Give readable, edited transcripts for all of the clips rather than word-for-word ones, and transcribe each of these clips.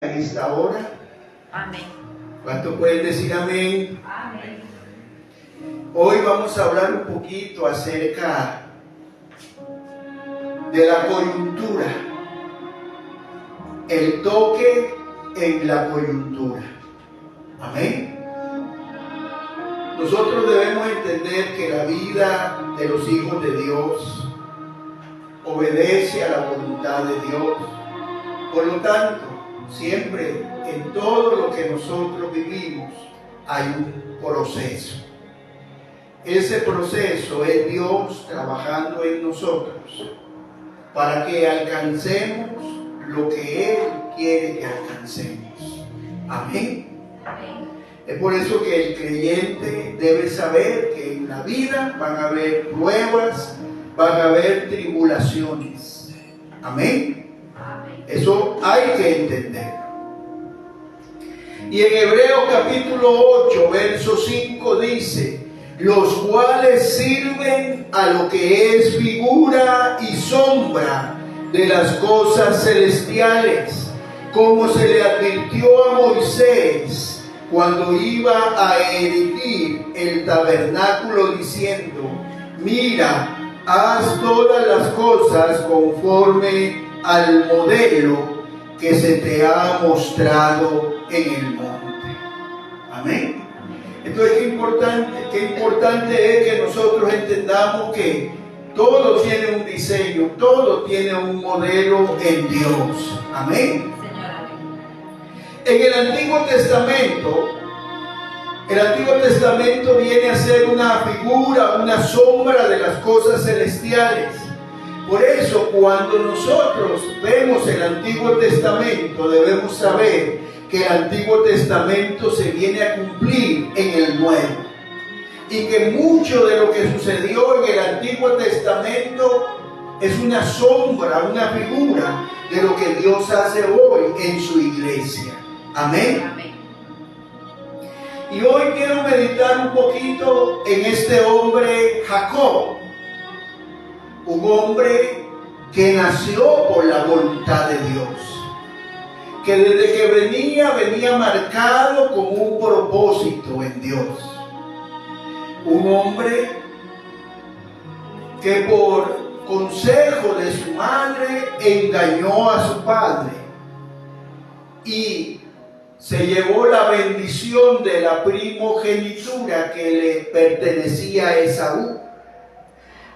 en esta hora. Amén. ¿Cuántos pueden decir amén? Amén. Hoy vamos a hablar un poquito acerca de la coyuntura, el toque en la coyuntura. Amén. Nosotros debemos entender que la vida de los hijos de Dios obedece a la voluntad de Dios. Por lo tanto, siempre en todo lo que nosotros vivimos hay un proceso. Ese proceso es Dios trabajando en nosotros para que alcancemos lo que Él quiere que alcancemos. Amén. Es por eso que el creyente debe saber que en la vida van a haber pruebas, van a haber tribulaciones. Amén. Eso hay que entender. Y en Hebreos capítulo 8, verso 5 dice: los cuales sirven a lo que es figura y sombra de las cosas celestiales, como se le advirtió a Moisés cuando iba a erigir el tabernáculo, diciendo: mira, haz todas las cosas conforme al modelo que se te ha mostrado en el monte. Amén. Entonces, qué importante es que nosotros entendamos que todo tiene un diseño, todo tiene un modelo en Dios. Amén. En el Antiguo Testamento viene a ser una figura, una sombra de las cosas celestiales. Por eso, cuando nosotros vemos el Antiguo Testamento, debemos saber que el Antiguo Testamento se viene a cumplir en el Nuevo. Y que mucho de lo que sucedió en el Antiguo Testamento es una sombra, una figura de lo que Dios hace hoy en su iglesia. Amén. Amén. Y hoy quiero meditar un poquito en este hombre Jacob. Un hombre que nació por la voluntad de Dios, que desde que venía marcado con un propósito en Dios. Un hombre que por consejo de su madre engañó a su padre y se llevó la bendición de la primogenitura que le pertenecía a Esaú,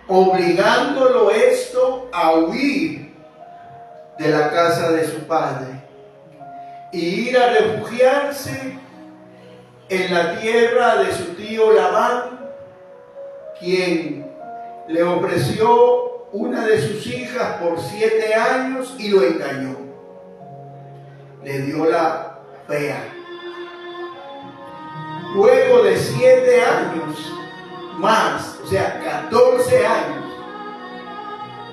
obligándolo esto a huir de la casa de su padre y ir a refugiarse en la tierra de su tío Labán, quien le ofreció una de sus hijas por 7 años y lo engañó. Le dio la fea. Luego de 7 años más, o sea, 14 años,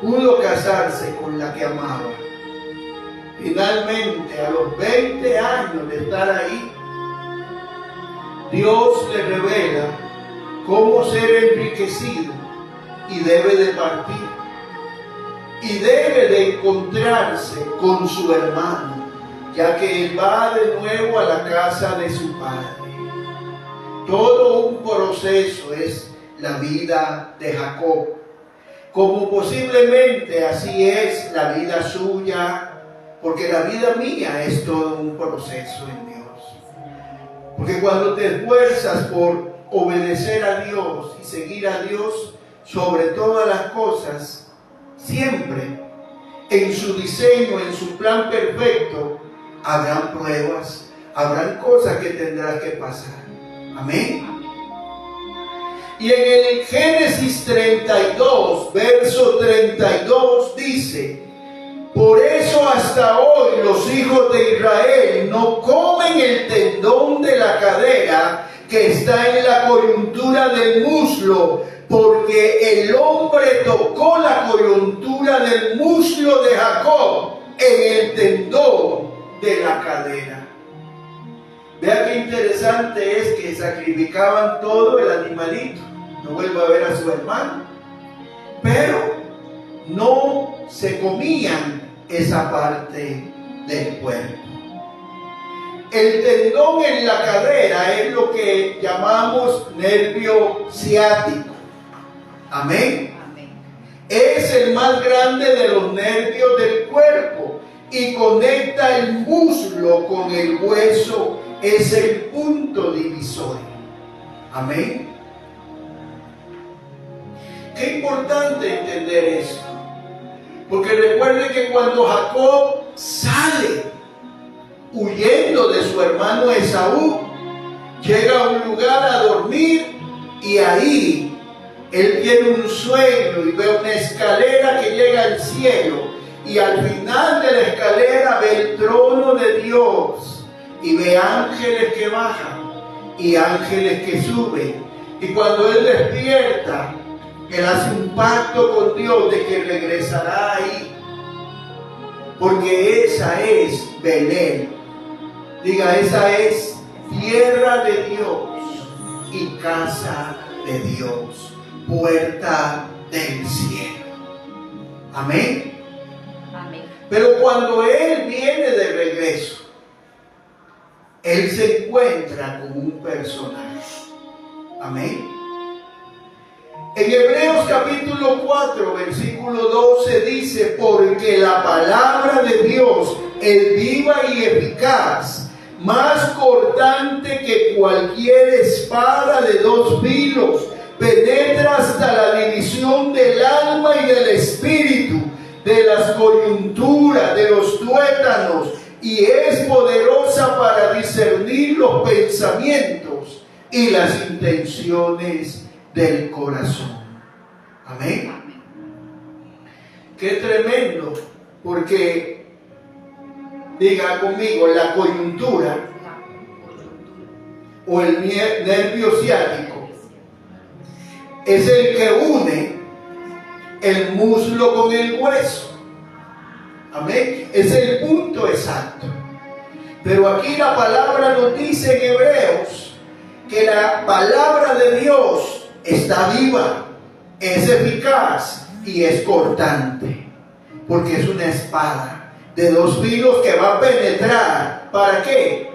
pudo casarse con la que amaba. Finalmente, a los 20 años de estar ahí, Dios le revela cómo ser enriquecido y debe de partir. Y debe de encontrarse con su hermano, ya que él va de nuevo a la casa de su padre. Todo un proceso es la vida de Jacob, como posiblemente así es la vida suya, porque la vida mía es todo un proceso en Dios. Porque cuando te esfuerzas por obedecer a Dios y seguir a Dios sobre todas las cosas, siempre en su diseño, en su plan perfecto, habrán pruebas, habrán cosas que tendrás que pasar. Amén. Y en el Génesis 32, verso 32 dice: por eso hasta hoy los hijos de Israel no comen el tendón de la cadera que está en la coyuntura del muslo, porque el hombre tocó la coyuntura del muslo de Jacob en el tendón de la cadera. Vea qué interesante es que sacrificaban todo el animalito. No vuelve a ver a su hermano, pero no se comían esa parte del cuerpo. El tendón en la cadera es lo que llamamos nervio ciático. Amén. Es el más grande de los nervios del cuerpo y conecta el muslo con el hueso. Es el punto divisorio. Amén. Qué importante entender esto. Porque recuerde que cuando Jacob sale huyendo de su hermano Esaú, llega a un lugar a dormir y ahí él tiene un sueño y ve una escalera que llega al cielo, y al final de la escalera ve el trono de Dios y ve ángeles que bajan y ángeles que suben. Y cuando él despierta, él hace un pacto con Dios de que regresará ahí, porque esa es Belén. Diga, esa es tierra de Dios y casa de Dios, puerta del cielo. Amén. Amén. Pero cuando él viene de regreso, él se encuentra con un personaje. Amén. En Hebreos capítulo 4, versículo 12 dice: porque la palabra de Dios es viva y eficaz, más cortante que cualquier espada de dos filos, penetra hasta la división del alma y del espíritu, de las coyunturas, de los tuétanos, y es poderosa para discernir los pensamientos y las intenciones del corazón. Amén. Qué tremendo, porque, diga conmigo, la coyuntura o el nervio ciático es el que une el muslo con el hueso. Amén. Es el punto exacto. Pero aquí la palabra nos dice en Hebreos que la palabra de Dios está viva, es eficaz y es cortante, porque es una espada de dos filos que va a penetrar. ¿Para qué?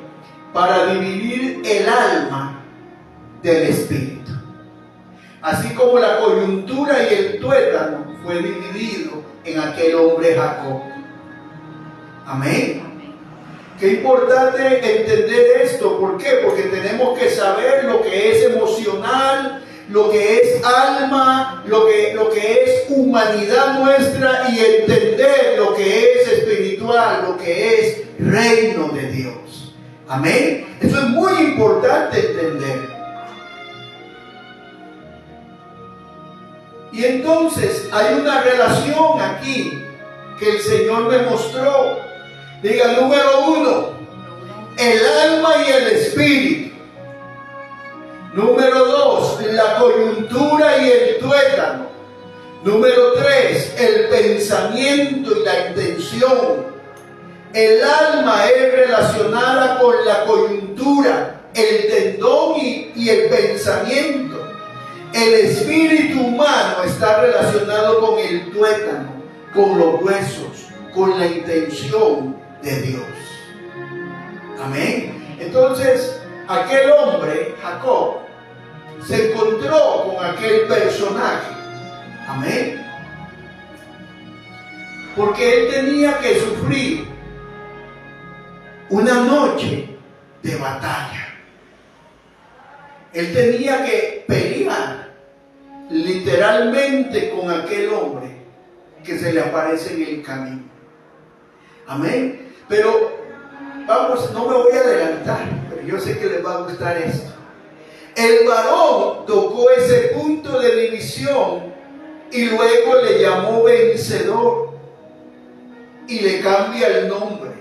Para dividir el alma del espíritu. Así como la coyuntura y el tuétano fue dividido en aquel hombre Jacob. Amén. Qué importante entender esto. ¿Por qué? Porque tenemos que saber lo que es emocional, lo que es alma, lo que es humanidad nuestra, y entender lo que es espiritual, lo que es reino de Dios. Amén. Eso es muy importante entender. Y entonces hay una relación aquí que el Señor me mostró. Diga, número 1, el alma y el espíritu. Número 2, la coyuntura y el tuétano. Número 3, el pensamiento y la intención. El alma es relacionada con la coyuntura, el tendón y el pensamiento. El espíritu humano está relacionado con el tuétano, con los huesos, con la intención de Dios. Amén. Entonces, aquel hombre, Jacob, se encontró con aquel personaje. Amén. Porque él tenía que sufrir una noche de batalla. Él tenía que pelear literalmente con aquel hombre que se le aparece en el camino. Amén. Pero vamos, no me voy a adelantar, pero yo sé que les va a gustar esto. El varón tocó ese punto de división y luego le llamó vencedor y le cambia el nombre.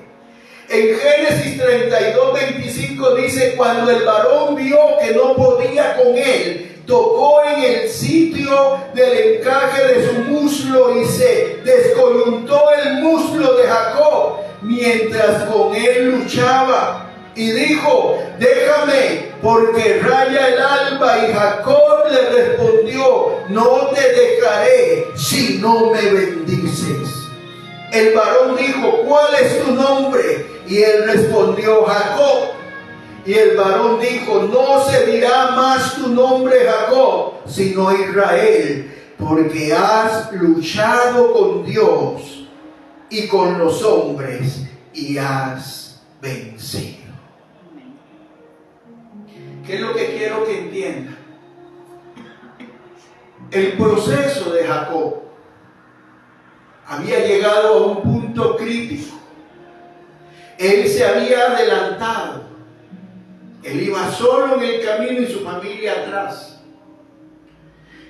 En Génesis 32:25 dice: cuando el varón vio que no podía con él, tocó en el sitio del encaje de su muslo y se descoyuntó el muslo de Jacob mientras con él luchaba, y dijo: déjame, porque raya el alba. Y Jacob le respondió: no te dejaré si no me bendices. El varón dijo: ¿cuál es tu nombre? Y él respondió: Jacob. Y el varón dijo: no se dirá más tu nombre Jacob, sino Israel, porque has luchado con Dios y con los hombres y has vencido. ¿Qué es lo que quiero que entienda? El proceso de Jacob había llegado a un punto crítico. Él se había adelantado. Él iba solo en el camino y su familia atrás.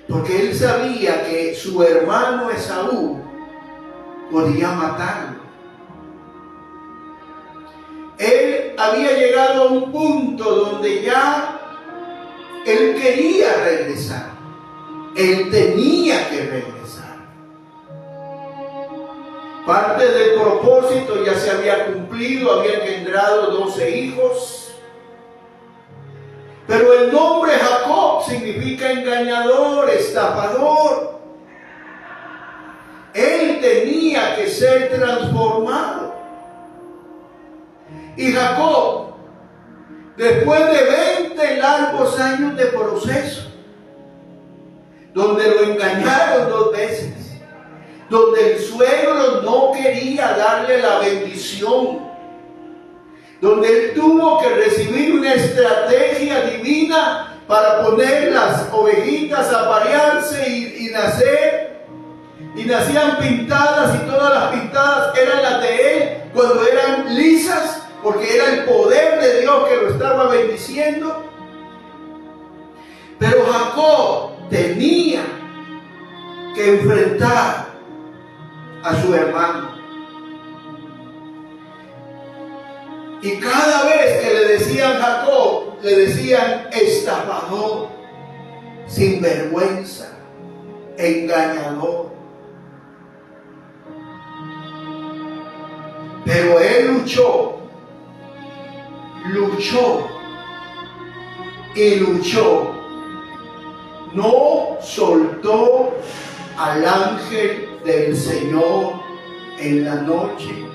Porque él sabía que su hermano Esaú podía matarlo. Él había llegado a un punto donde ya él quería regresar. Él tenía que regresar. Parte del propósito ya se había cumplido, había engendrado 12 hijos. Pero el nombre Jacob significa engañador, estafador. Él tenía que ser transformado. Y Jacob, después de 20 largos años de proceso, donde lo engañaron 2 veces, donde el suegro no quería darle la bendición, donde él tuvo que recibir una estrategia divina para poner las ovejitas a parearse y nacer, y nacían pintadas, y todas las pintadas eran las de él cuando eran lisas, porque era el poder de Dios que lo estaba bendiciendo. Pero Jacob tenía que enfrentar a su hermano. Y cada vez que le decían Jacob, le decían estafador, sinvergüenza, engañador. Pero él luchó y luchó. No soltó al ángel del Señor en la noche.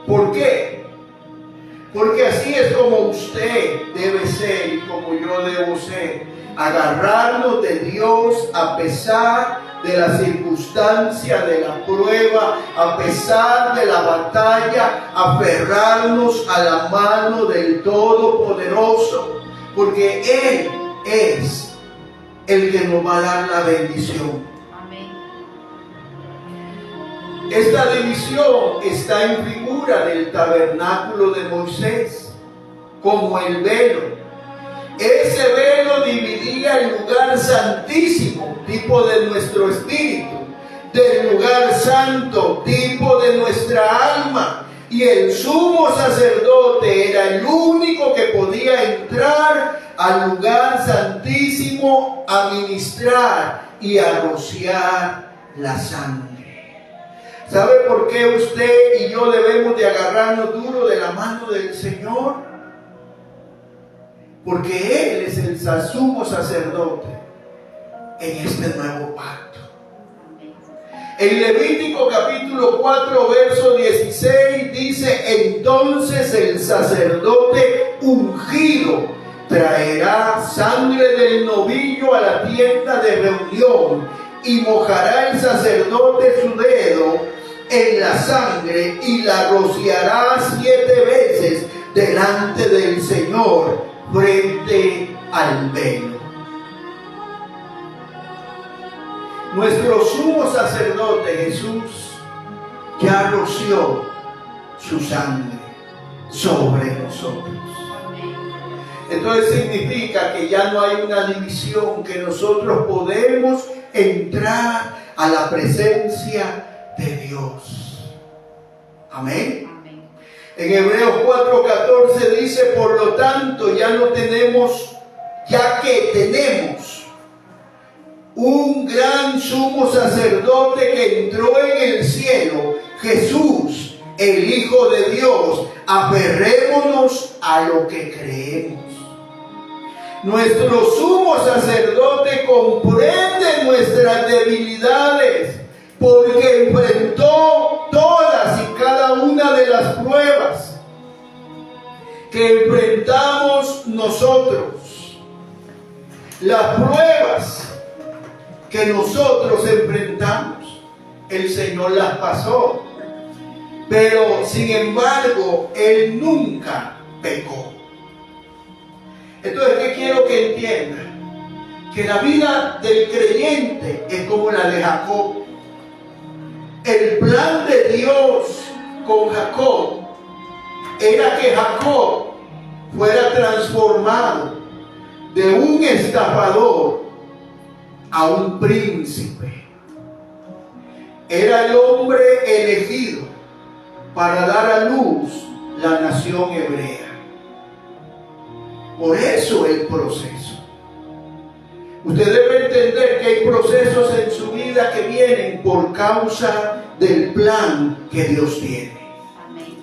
¿Por qué? Porque así es como usted debe ser y como yo debo ser. Agarrarnos de Dios a pesar de la circunstancia, de la prueba, a pesar de la batalla, aferrarnos a la mano del Todopoderoso, porque Él es el que nos va a dar la bendición. Amén. Esta división está en figura del tabernáculo de Moisés, como el velo. Ese velo dividía el lugar santísimo, tipo de nuestro espíritu, del lugar santo, tipo de nuestra alma. Y el sumo sacerdote era el único que podía entrar al lugar santísimo a ministrar y a rociar la sangre. ¿Sabe por qué usted y yo debemos de agarrarnos duro de la mano del Señor? Porque Él es el sumo sacerdote en este nuevo pacto. En Levítico capítulo 4 verso 16 dice: entonces el sacerdote ungido traerá sangre del novillo a la tienda de reunión y mojará el sacerdote su dedo en la sangre y la rociará 7 veces delante del Señor frente al velo. Nuestro sumo sacerdote Jesús ya roció su sangre sobre nosotros. Entonces significa que ya no hay una división, que nosotros podemos entrar a la presencia de Dios. Amén. En Hebreos 4:14 dice: por lo tanto ya que tenemos un gran sumo sacerdote que entró en el cielo, Jesús, el Hijo de Dios, aferrémonos a lo que creemos. Nuestro sumo sacerdote comprende nuestras debilidades, porque enfrentó todas y cada una de las pruebas que enfrentamos nosotros, las pruebas que nosotros enfrentamos, el Señor las pasó, pero sin embargo, Él nunca pecó. Entonces, ¿qué quiero que entiendan? Que la vida del creyente es como la de Jacob. El plan de Dios con Jacob era que Jacob fuera transformado de un estafador a un príncipe. Era el hombre elegido para dar a luz la nación hebrea. Por eso el proceso. Usted debe entender que hay procesos en su vida que vienen por causa del plan que Dios tiene. Amén.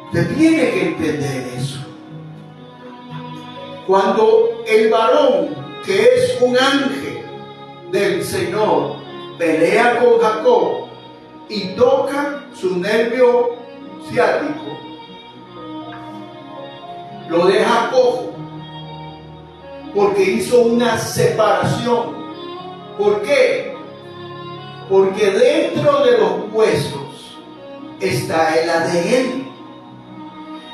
Usted tiene que entender eso. Cuando el varón, que es un ángel del Señor, pelea con Jacob y toca su nervio ciático, lo deja cojo, porque hizo una separación. ¿Por qué? Porque dentro de los huesos está el ADN.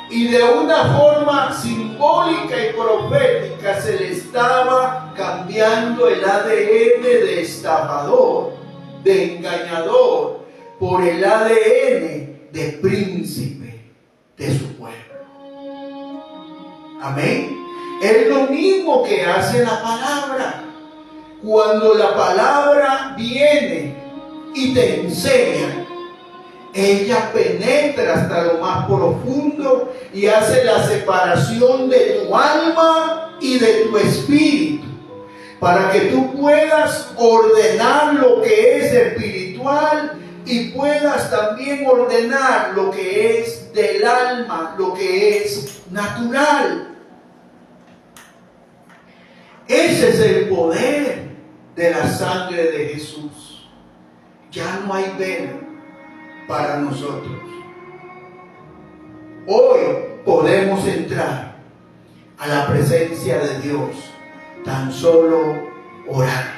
Y de una forma simbólica y profética se le estaba cambiando el ADN de estafador, de engañador, por el ADN de príncipe de su pueblo. Amén. Es lo mismo que hace la palabra. Cuando la palabra viene y te enseña, ella penetra hasta lo más profundo y hace la separación de tu alma y de tu espíritu, para que tú puedas ordenar lo que es espiritual y puedas también ordenar lo que es del alma, lo que es natural. Ese es el poder de la sangre de Jesús. Ya no hay velo para nosotros. Hoy podemos entrar a la presencia de Dios tan solo orando.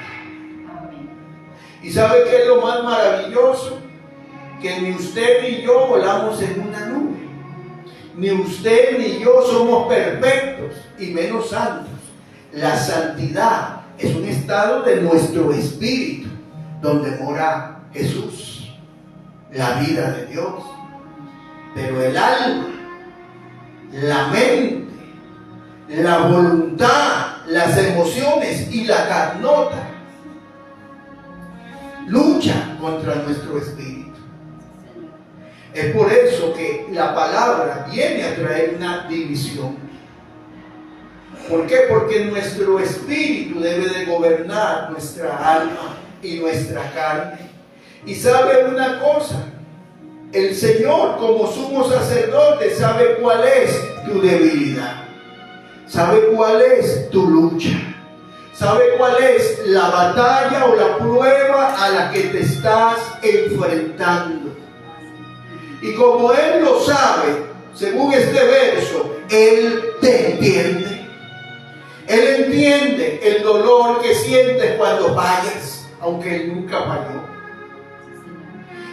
¿Y sabe qué es lo más maravilloso? Que ni usted ni yo volamos en una nube. Ni usted ni yo somos perfectos y menos santos. La santidad es un estado de nuestro espíritu, donde mora Jesús, la vida de Dios. Pero el alma, la mente, la voluntad, las emociones y la carnota lucha contra nuestro espíritu. Es por eso que la palabra viene a traer una división. ¿Por qué? Porque nuestro espíritu debe de gobernar nuestra alma y nuestra carne. Y sabe una cosa, el Señor como sumo sacerdote sabe cuál es tu debilidad, sabe cuál es tu lucha, sabe cuál es la batalla o la prueba a la que te estás enfrentando. Y como Él lo sabe, según este verso, Él te entiende. Él entiende el dolor que sientes cuando fallas, aunque Él nunca falló.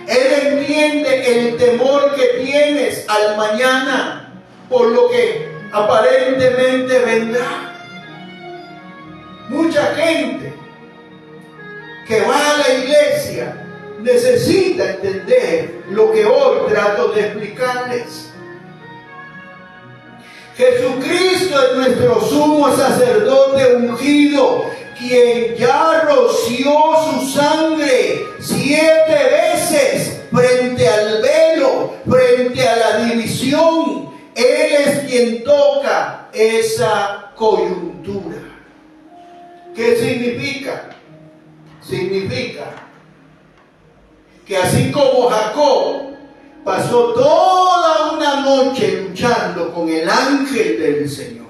Él entiende el temor que tienes al mañana por lo que aparentemente vendrá. Mucha gente que va a la iglesia necesita entender lo que hoy trato de explicarles. Jesucristo es nuestro sumo sacerdote ungido, quien ya roció su sangre 7 veces frente al velo, frente a la división. Él es quien toca esa coyuntura. ¿Qué significa? Significa que así como Jacob pasó toda una noche luchando con el ángel del Señor,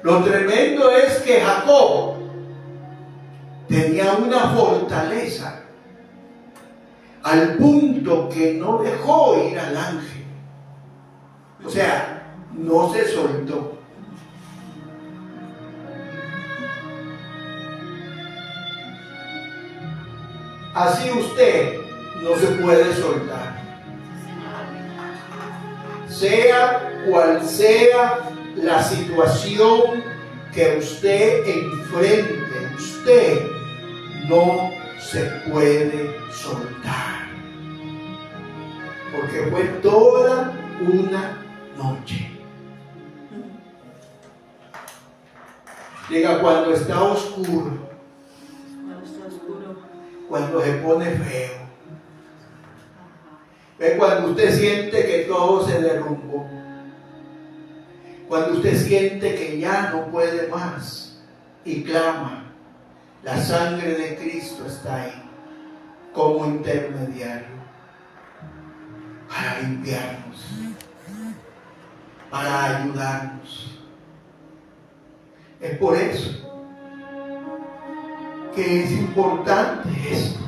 lo tremendo es que Jacob tenía una fortaleza al punto que no dejó ir al ángel. O sea, no se soltó. Así usted no se puede soltar. Sea cual sea la situación que usted enfrente, usted no se puede soltar. Porque fue toda una noche. Diga, cuando está oscuro, cuando se pone feo, es cuando usted siente que todo se derrumbó, cuando usted siente que ya no puede más y clama, la sangre de Cristo está ahí como intermediario para limpiarnos, para ayudarnos. Es por eso que es importante esto.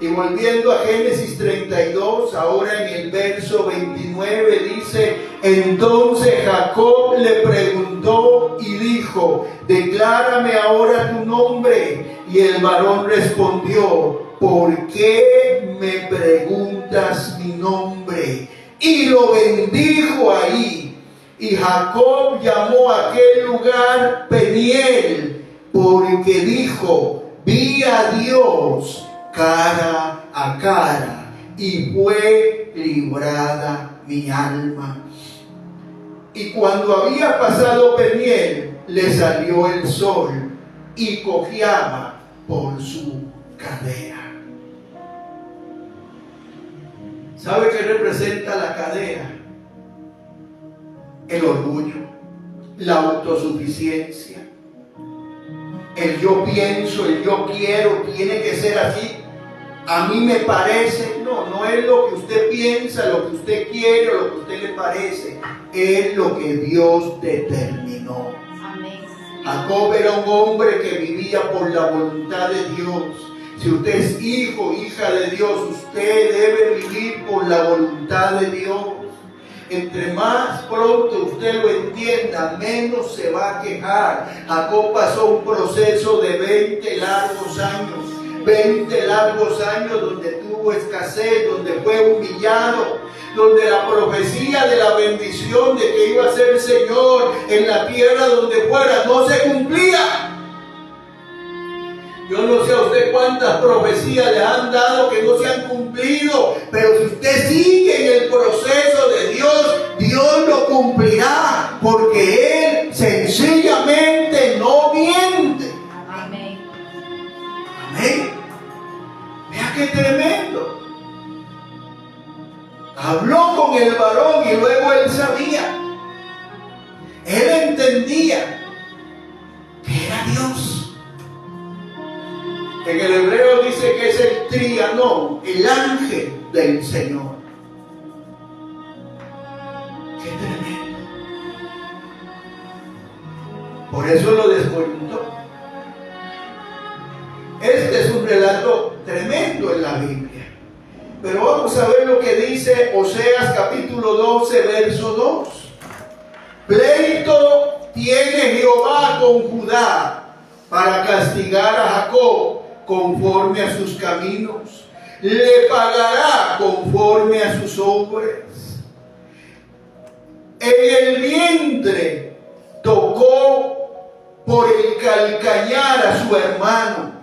Y volviendo a Génesis 32, ahora en el verso 29 dice: entonces Jacob le preguntó y dijo: declárame ahora tu nombre. Y el varón respondió: ¿por qué me preguntas mi nombre? Y lo bendijo ahí. Y Jacob llamó a aquel lugar Peniel, porque dijo: vi a Dios cara a cara, y fue librada mi alma. Y cuando había pasado Peniel, le salió el sol y cojeaba por su cadera. ¿Sabe qué representa la cadera? El orgullo, la autosuficiencia, el yo pienso, el yo quiero, tiene que ser así. A mí me parece. No es lo que usted piensa, lo que usted quiere o lo que usted le parece. Es lo que Dios determinó. Amén. Jacob era un hombre que vivía por la voluntad de Dios. Si usted es hijo, hija de Dios, usted debe vivir por la voluntad de Dios. Entre más pronto usted lo entienda, menos se va a quejar. Jacob pasó un proceso de 20 largos años donde tuvo escasez, donde fue humillado, donde la profecía de la bendición de que iba a ser Señor en la tierra donde fuera no se cumplía. Yo no sé a usted cuántas profecías le han dado que no se han cumplido, pero si usted sigue en el proceso de Dios, Dios lo cumplirá, porque Él sencillamente no miente. Amén. Amén. Vea qué tremendo. Habló con el varón y luego él sabía. Él entendía que era Dios. En el hebreo dice que es el trianón, el ángel del Señor. Qué tremendo. Por eso lo descoyuntó. Este es un relato tremendo en la Biblia. Pero vamos a ver lo que dice Oseas capítulo 12, verso 2. Pleito tiene Jehová con Judá para castigar a Jacob conforme a sus caminos. Le pagará conforme a sus obras. En el vientre tocó por el calcañar a su hermano,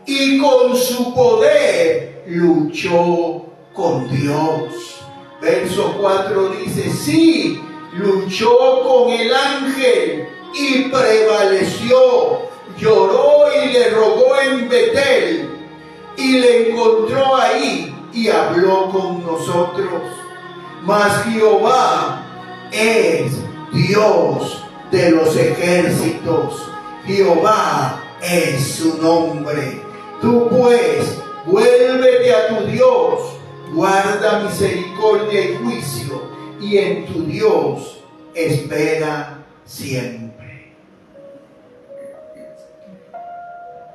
y con su poder luchó con Dios. Verso 4 dice: sí, luchó con el ángel y prevaleció. Lloró y le rogó en Betel, y le encontró ahí y habló con nosotros. Mas Jehová es Dios de los ejércitos, Jehová es su nombre. Tú pues, vuélvete a tu Dios, guarda misericordia y juicio, y en tu Dios espera siempre.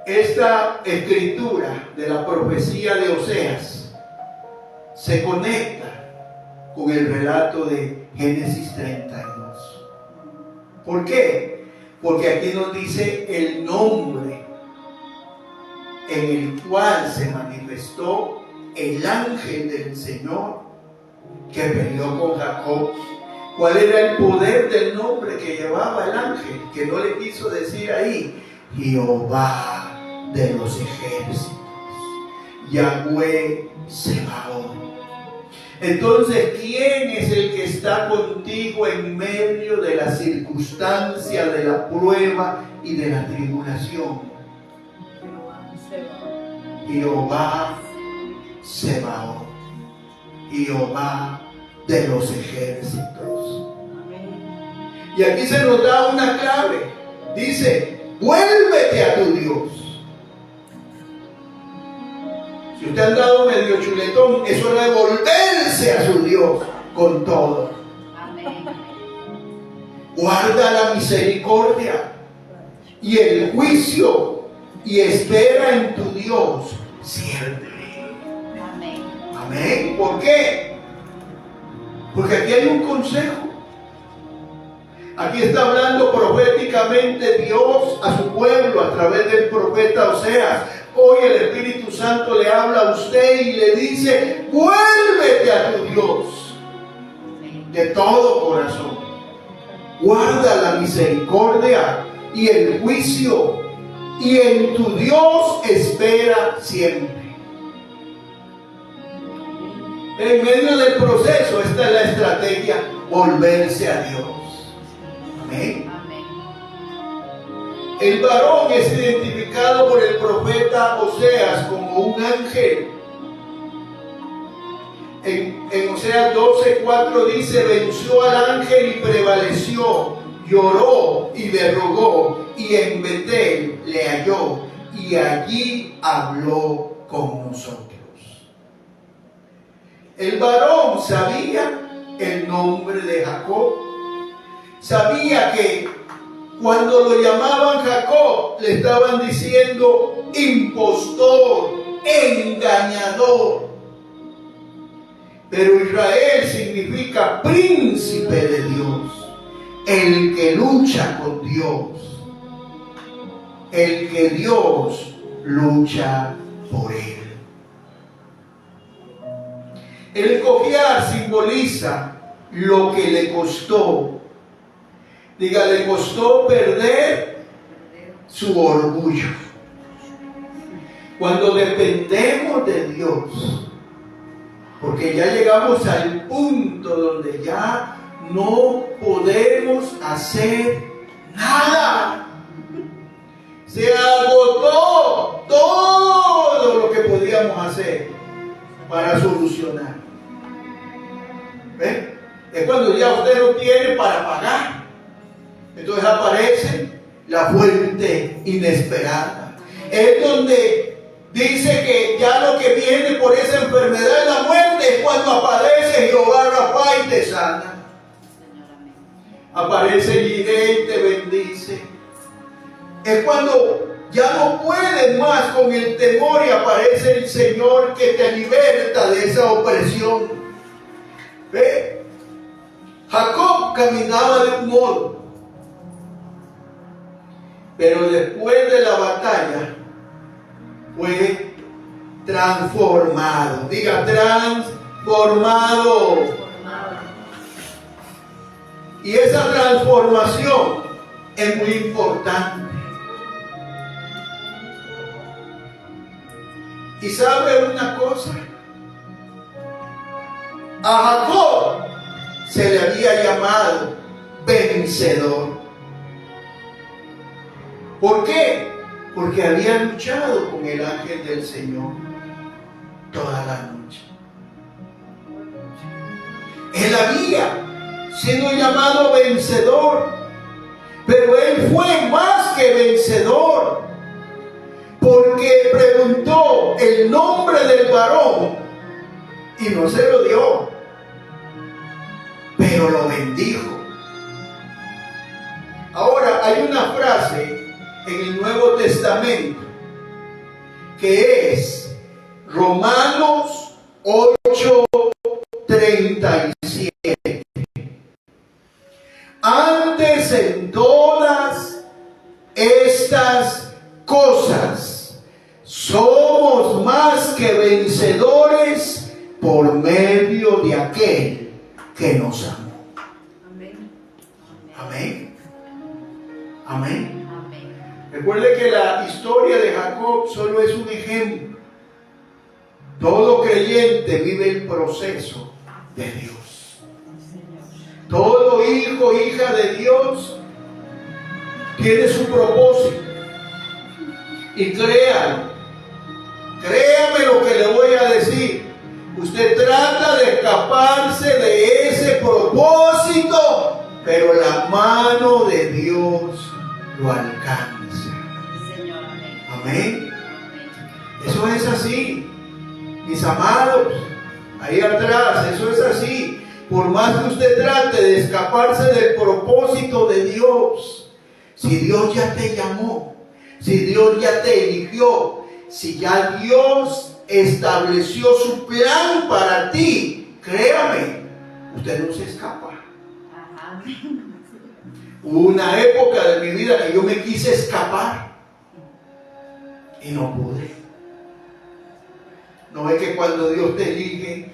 Esta escritura de la profecía de Oseas se conecta con el relato de Génesis 32. ¿Por qué? Porque aquí nos dice el nombre en el cual se manifestó el ángel del Señor que peleó con Jacob. ¿Cuál era el poder del nombre que llevaba el ángel? Que no le quiso decir ahí, Jehová de los ejércitos, Yahweh Sebaot. Entonces, ¿quién es el que está contigo en medio de la circunstancia, de la prueba y de la tribulación? Jehová Sebaot, Jehová de los ejércitos. Y aquí se nos da una clave. Dice, vuélvete a tu Dios. Si usted ha andado medio chuletón, eso es volverse a su Dios con todo. Guarda la misericordia y el juicio y espera en tu Dios siempre. Amén. ¿Por qué? Porque aquí hay un consejo. Aquí está hablando proféticamente Dios a su pueblo a través del profeta Oseas. Hoy el Espíritu Santo le habla a usted y le dice, vuélvete a tu Dios de todo corazón. Guarda la misericordia y el juicio y en tu Dios espera siempre. En medio del proceso, esta es la estrategia, volverse a Dios. Amén. El varón es identificado por el profeta Oseas como un ángel. En Oseas 12:4 dice, venció al ángel y prevaleció, lloró y le rogó, y en Betel le halló, y allí habló con nosotros. El varón sabía el nombre de Jacob. Sabía que cuando lo llamaban Jacob, le estaban diciendo impostor, engañador. Pero Israel significa príncipe de Dios, el que lucha con Dios, el que Dios lucha por él. El cojear simboliza lo que le costó. Diga, le costó perder su orgullo. Cuando dependemos de Dios, porque ya llegamos al punto donde ya no podemos hacer nada. Se agotó todo lo que podíamos hacer para solucionar. ¿Ven? Es cuando ya usted no tiene para pagar. Entonces aparece la fuente inesperada. Es donde dice que ya lo que viene por esa enfermedad es la muerte. Es cuando aparece Jehová Rafa y te sana. Aparece Jireh y te bendice. Es cuando ya no puedes más con el temor y aparece el Señor que te liberta de esa opresión. ¿Ve? Jacob caminaba de un modo, pero después de la batalla fue transformado. Diga, transformado. Y esa transformación es muy importante. ¿Y sabe una cosa? A Jacob se le había llamado vencedor. ¿Por qué? Porque había luchado con el ángel del Señor toda la noche. Él había sido llamado vencedor, pero él fue más que vencedor, porque preguntó el nombre del varón y no se lo dio, pero lo bendijo. Ahora hay una frase en el Nuevo Testamento que es Romanos 8:28. 37. Antes en todas estas cosas somos más que vencedores por medio de aquel que nos amó. Amén. Amén. Amén. Recuerde que la historia de Jacob solo es un ejemplo. Todo creyente vive el proceso de Dios. Todo hijo, hija de Dios tiene su propósito. Y créame lo que le voy a decir. Usted trata de escaparse de ese propósito, pero la mano de Dios lo alcanza. Señor, amén. Amén. Eso es así, mis amados. Ahí atrás, eso es así. Por más que usted trate de escaparse del propósito de Dios, si Dios ya te llamó, si Dios ya te eligió, si ya Dios estableció su plan para ti, créame, usted no se escapa. Ajá. Hubo una época de mi vida que yo me quise escapar y no pude. No es que cuando Dios te elige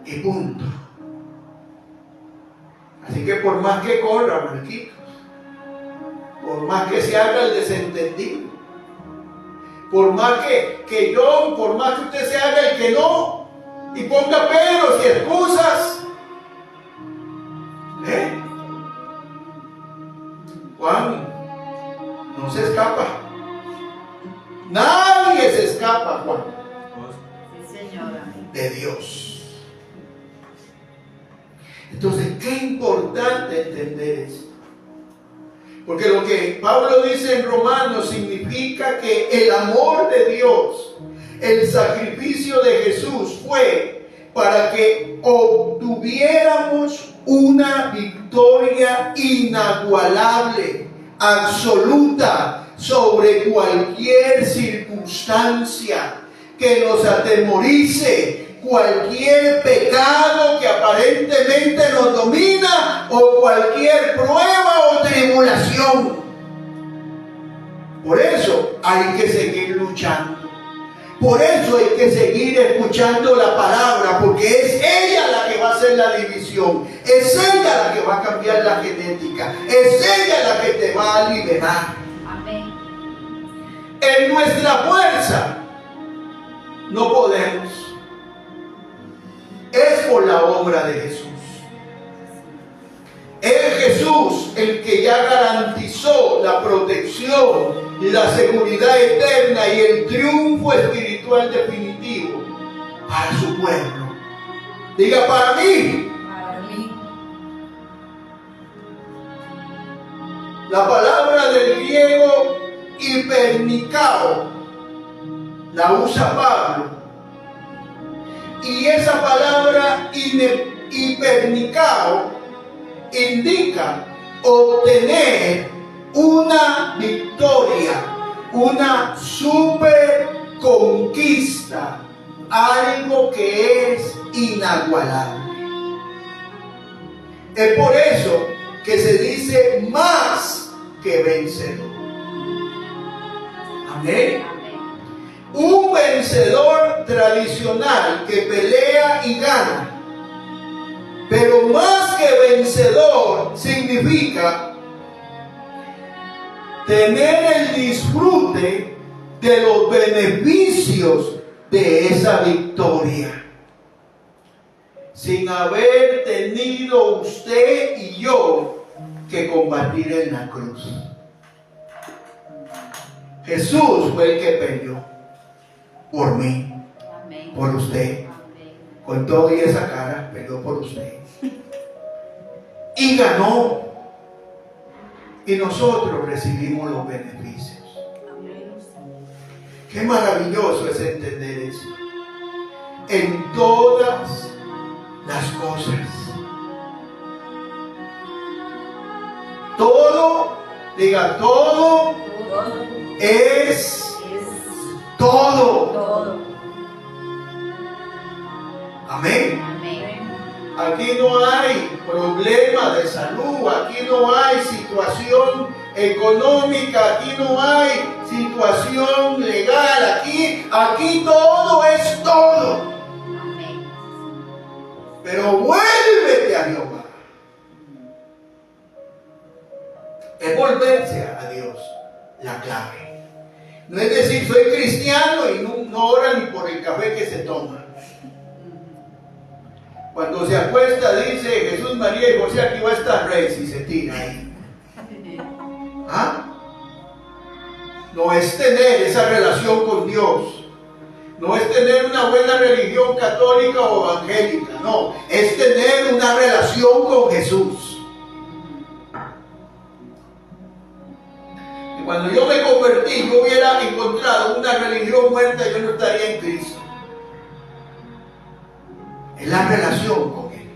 y punto. Así que por más que corra, Marquitos, por más que se haga el desentendido, por más por más que usted se haga el que no y ponga peros y excusas, Juan no se escapa. Nadie se escapa, Juan, de Dios. Entonces, qué importante entender eso. Porque lo que Pablo dice en Romanos significa que el amor de Dios, el sacrificio de Jesús fue para que obtuviéramos una victoria inagualable, absoluta, sobre cualquier circunstancia que nos atemorice, cualquier pecado que aparentemente nos domina o cualquier prueba o tribulación. Por eso hay que seguir luchando. Por eso hay que seguir escuchando la palabra, porque es ella la que va a hacer la división, es ella la que va a cambiar la genética, es ella la que te va a liberar. Amén. En nuestra fuerza no podemos. Es por la obra de Jesús. Es Jesús el que ya garantizó la protección, la seguridad eterna y el triunfo espiritual definitivo para su pueblo. Diga, para mí. Para mí. La palabra del griego hipernicao la usa Pablo. Y esa palabra hipernicao indica obtener una victoria, una super conquista, algo que es inagualable. Es por eso que se dice más que vencedor. Amén. Un vencedor tradicional que pelea y gana, pero más que vencedor significa tener el disfrute de los beneficios de esa victoria, sin haber tenido usted y yo que combatir en la cruz. Jesús fue el que peleó por mí, amén, por usted, amén, con todo y esa cara peleó por usted y ganó, y nosotros recibimos los beneficios. Amén. Qué maravilloso es entender eso. En todas las cosas, todo, diga, todo es todo. Amén. Amén. Aquí no hay problema de salud, aquí no hay situación económica, aquí no hay situación legal, aquí todo es todo. Amén. Pero vuélvete a Jehová. Es volverse a Dios la clave. No es decir, soy cristiano y no ora ni por el café que se toma. Cuando se acuesta dice Jesús, María y José, aquí va a estar rey, si se tira ahí. ¿Ah? No es tener esa relación con Dios. No es tener una buena religión católica o evangélica. No, es tener una relación con Jesús. Y cuando yo me convertí, yo hubiera encontrado una religión muerta, yo no estaría en Cristo. Es la relación con Él.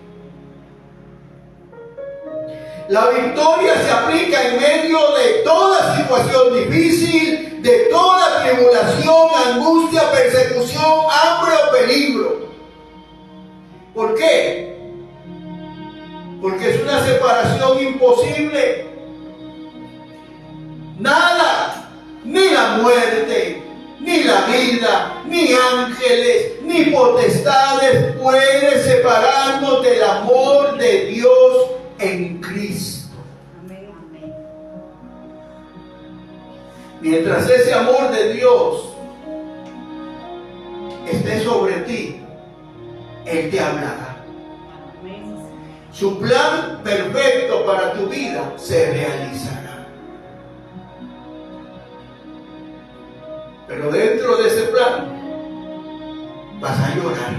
La victoria se aplica en medio de toda situación difícil, de toda tribulación, angustia, persecución, hambre o peligro. ¿Por qué? Porque es una separación imposible. Nada, ni la muerte, ni la vida, ni ángeles, ni potestades puede separarnos del amor de Dios en Cristo. Amén. Amén. Mientras ese amor de Dios esté sobre ti, Él te hablará. Amén. Su plan perfecto para tu vida se realizará. Pero dentro de ese plan vas a llorar.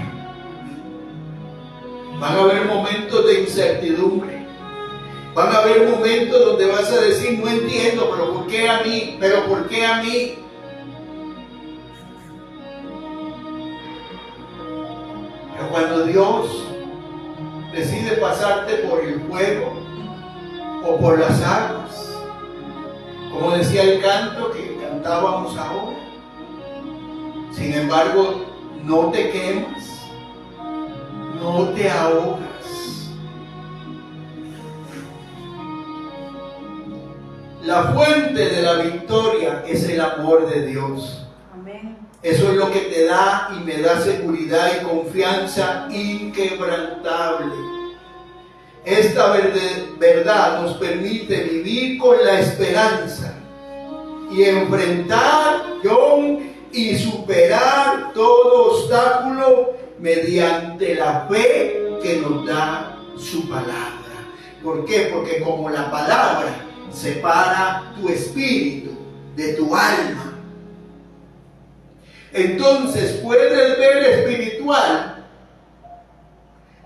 Van a haber momentos de incertidumbre. Van a haber momentos donde vas a decir, no entiendo, pero ¿por qué a mí? ¿Pero por qué a mí? Pero cuando Dios decide pasarte por el fuego o por las aguas, como decía el canto que cantábamos ahora, sin embargo, no te quemas, no te ahogas. La fuente de la victoria es el amor de Dios. Amén. Eso es lo que te da y me da seguridad y confianza inquebrantable. Esta verdad nos permite vivir con la esperanza y enfrentar y superar todo obstáculo mediante la fe que nos da su palabra. ¿Por qué? Porque como la palabra separa tu espíritu de tu alma, entonces puedes ver espiritual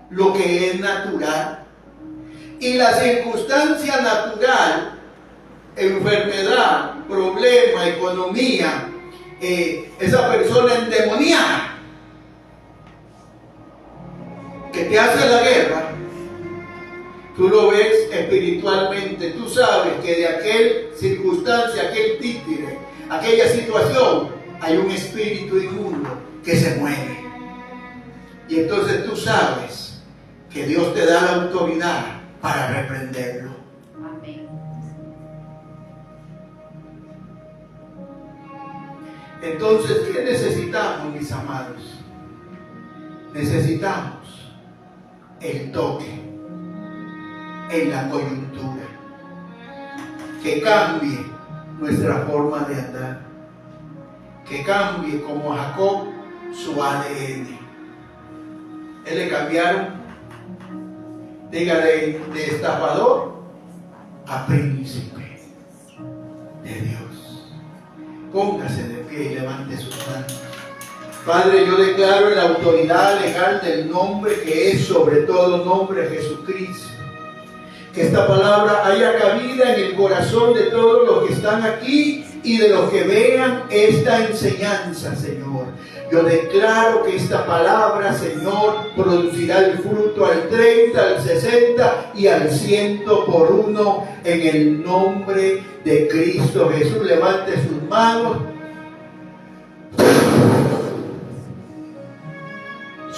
lo que es natural. Y la circunstancia natural, enfermedad, problema, economía, esa persona endemoniada que te hace la guerra, tú lo ves espiritualmente. Tú sabes que de aquella circunstancia, aquel títere, aquella situación, hay un espíritu inmundo que se mueve. Y entonces tú sabes que Dios te da la autoridad para reprenderlo. Amén. Entonces, ¿qué necesitamos, mis amados? Necesitamos el toque en la coyuntura que cambie nuestra forma de andar, que cambie como a Jacob su ADN. Él le cambiaron, dígale, de estafador a príncipe de Dios. Póngase de pie y levante sus manos. Padre, yo declaro en la autoridad legal del nombre que es sobre todo nombre, Jesucristo, que esta palabra haya cabida en el corazón de todos los que están aquí y de los que vean esta enseñanza, Señor. Yo declaro que esta palabra, Señor, producirá el fruto al 30, al 60 y al 100 por uno en el nombre de Cristo Jesús. Levante sus manos.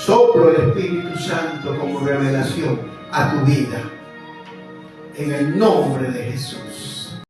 Soplo el Espíritu Santo como revelación a tu vida. En el nombre de Jesús.